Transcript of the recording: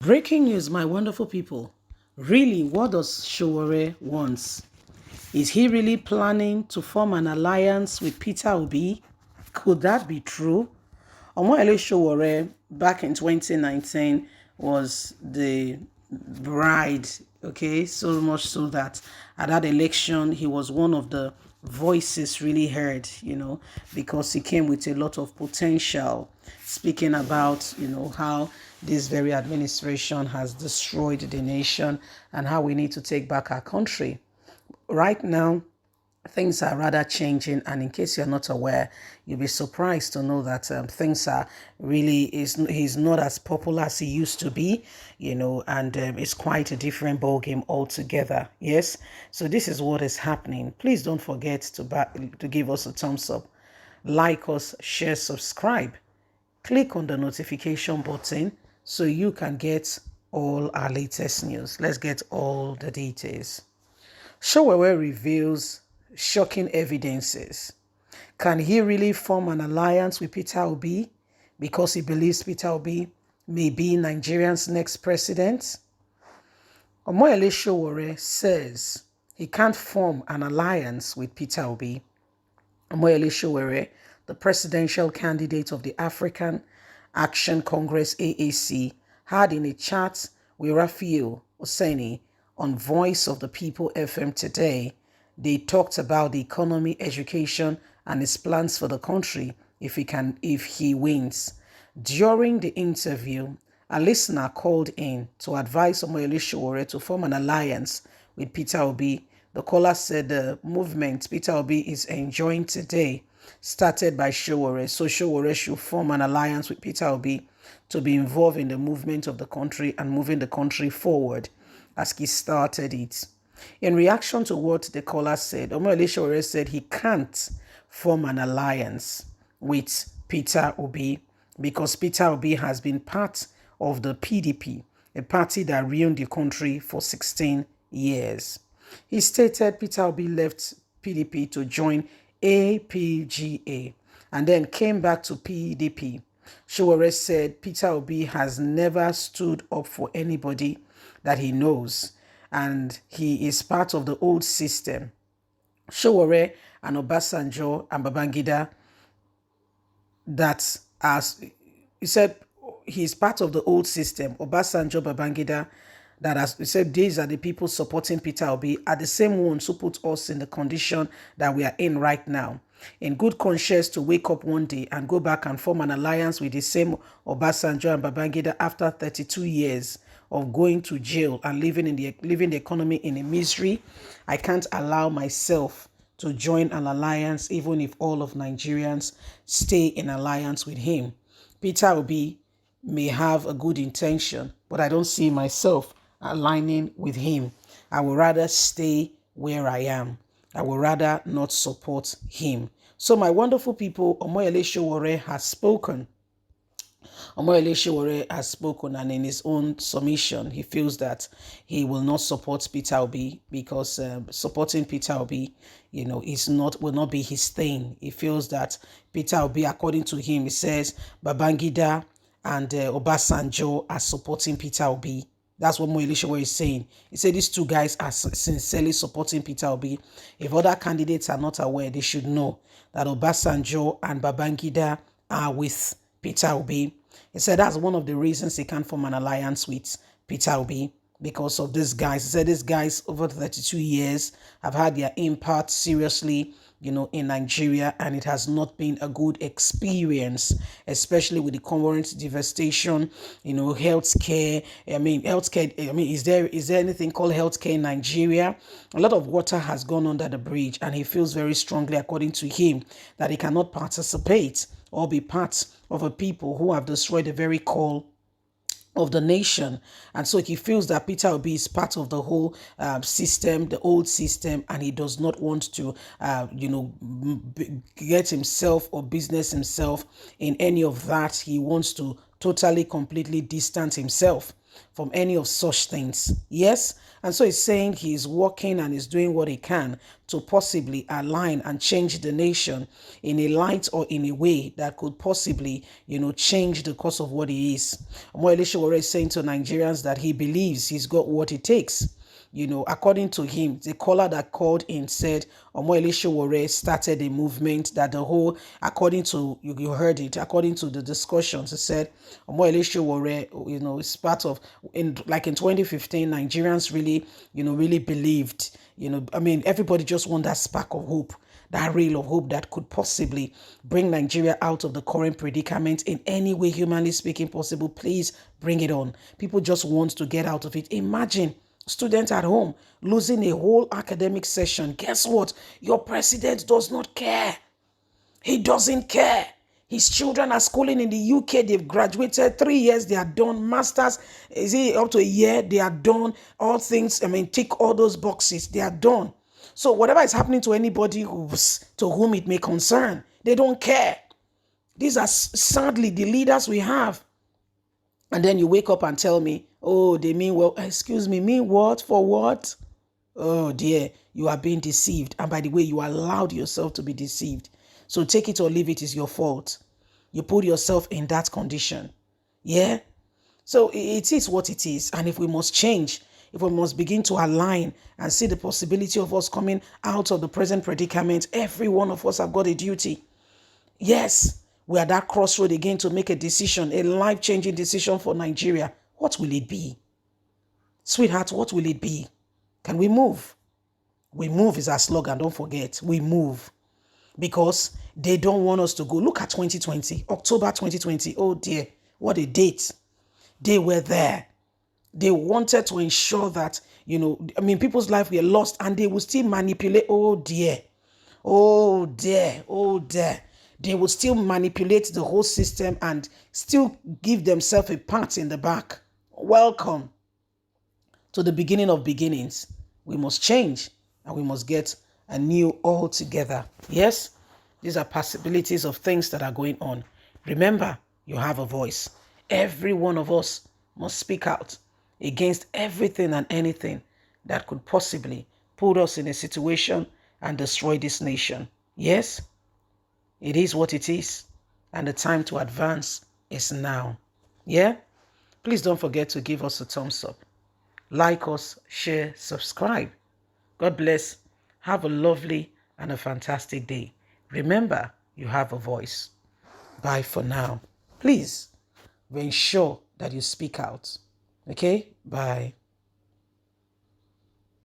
Breaking news, my wonderful people. Really, what does Sowore want? Is he really planning to form an alliance with Peter Obi? Could that be true? Omoyele Sowore back in 2019 was the bride, okay? So much so that at that election, he was one of the voices really heard, because he came with a lot of potential, speaking about, how this very administration has destroyed the nation and how we need to take back our country. Right now, things are rather changing, and in case you're not aware, you'll be surprised to know that things are really is he's not as popular as he used to be, and it's quite a different ball game altogether. Yes, so this is what is happening. Please don't forget to give us a thumbs up, like us, share, subscribe, click on the notification button so you can get all our latest news. Let's get all the details. Sowore reveals shocking evidences. Can he really form an alliance with Peter Obi because he believes Peter Obi may be Nigeria's next president? Omoyele Sowore says he can't form an alliance with Peter Obi. Omoyele Sowore, the presidential candidate of the African Action Congress AAC, had in a chat with Raphael Oseni on Voice of the People FM today. They talked about the economy, education, and his plans for the country if he wins. During the interview, a listener called in to advise Omoyele Sowore to form an alliance with Peter Obi. The caller said the movement Peter Obi is enjoying today started by Sowore, so Sowore should form an alliance with Peter Obi to be involved in the movement of the country and moving the country forward as he started it. In reaction to what the caller said, Omoyele Sowore said he can't form an alliance with Peter Obi because Peter Obi has been part of the PDP, a party that ruined the country for 16 years. He stated Peter Obi left PDP to join APGA and then came back to PDP. Sowore said Peter Obi has never stood up for anybody that he knows, and he is part of the old system. Sowore and Obasanjo and Babangida, that as he said, he's part of the old system. Obasanjo, Babangida, that as we said, these are the people supporting Peter Obi, are the same ones who put us in the condition that we are in right now. In good conscience to wake up one day and go back and form an alliance with the same Obasanjo and Babangida after 32 years of going to jail and living the economy in a misery. I can't allow myself to join an alliance, even if all of Nigerians stay in alliance with him. Peter Obi may have a good intention, but I don't see myself aligning with him. I would rather stay where I am. I would rather not support him. So my wonderful people, Omoyele Sowore has spoken. Omoyele Sowore has spoken, and in his own submission, he feels that he will not support Peter Obi because supporting Peter Obi, will not be his thing. He feels that Peter Obi, according to him, he says Babangida and Obasanjo are supporting Peter Obi. That's what Omoyele Sowore is saying. He said these two guys are sincerely supporting Peter Obi. If other candidates are not aware, they should know that Obasanjo and Babangida are with Peter Obi. He said that's one of the reasons he can't form an alliance with Peter Obi, because of these guys. He said these guys over 32 years have had their impact seriously, in Nigeria, and it has not been a good experience, especially with the current devastation, healthcare. Is there anything called healthcare in Nigeria? A lot of water has gone under the bridge, and he feels very strongly, according to him, that he cannot participate or be part of a people who have destroyed the very core of the nation. And so he feels that Peter Obi is part of the whole system, the old system, and he does not want to, get himself or business himself in any of that. He wants to totally, completely distance himself. from any of such things. Yes? And so he's saying he's working and is doing what he can to possibly align and change the nation in a light or in a way that could possibly, change the course of what he is. Omoyele Sowore is saying to Nigerians that he believes he's got what it takes. According to him, the caller that called in said Omoyele Sowore started a movement that the whole, according to, you heard it, according to the discussions, he said Omoyele Sowore, is part of, in 2015, Nigerians really, really believed, everybody just want that spark of hope, that ray of hope that could possibly bring Nigeria out of the current predicament in any way humanly speaking possible. Please bring it on. People just want to get out of it. Imagine students at home losing a whole academic session. Guess what? Your president does not care. He doesn't care. His children are schooling in the UK. They've graduated 3 years. They are done. Masters, is it up to a year? They are done. All things, tick all those boxes. They are done. So whatever is happening to anybody to whom it may concern, they don't care. These are sadly the leaders we have. And then you wake up and tell me, oh, they mean well. Excuse me, mean what? For what? Oh dear, you are being deceived. And by the way, you allowed yourself to be deceived. So take it or leave it, is your fault. You put yourself in that condition. Yeah? So it is what it is. And if we must change, if we must begin to align and see the possibility of us coming out of the present predicament, every one of us have got a duty. Yes, we are at that crossroad again to make a decision, a life-changing decision for Nigeria. What will it be? Sweetheart, what will it be? Can we move? We move is our slogan, don't forget. We move. Because they don't want us to go. Look at 2020, October 2020. Oh dear, what a date. They were there. They wanted to ensure that, people's life were lost and they would still manipulate. Oh dear. Oh dear. Oh dear. They would still manipulate the whole system and still give themselves a pat in the back. Welcome to the beginning of beginnings. We must change and we must get a new altogether. Yes, these are possibilities of things that are going on. Remember, you have a voice. Every one of us must speak out against everything and anything that could possibly put us in a situation and destroy this nation. Yes, it is what it is, and the time to advance is now. Yeah? Please don't forget to give us a thumbs up. Like us, share, subscribe. God bless. Have a lovely and a fantastic day. Remember, you have a voice. Bye for now. Please ensure that you speak out. Okay? Bye.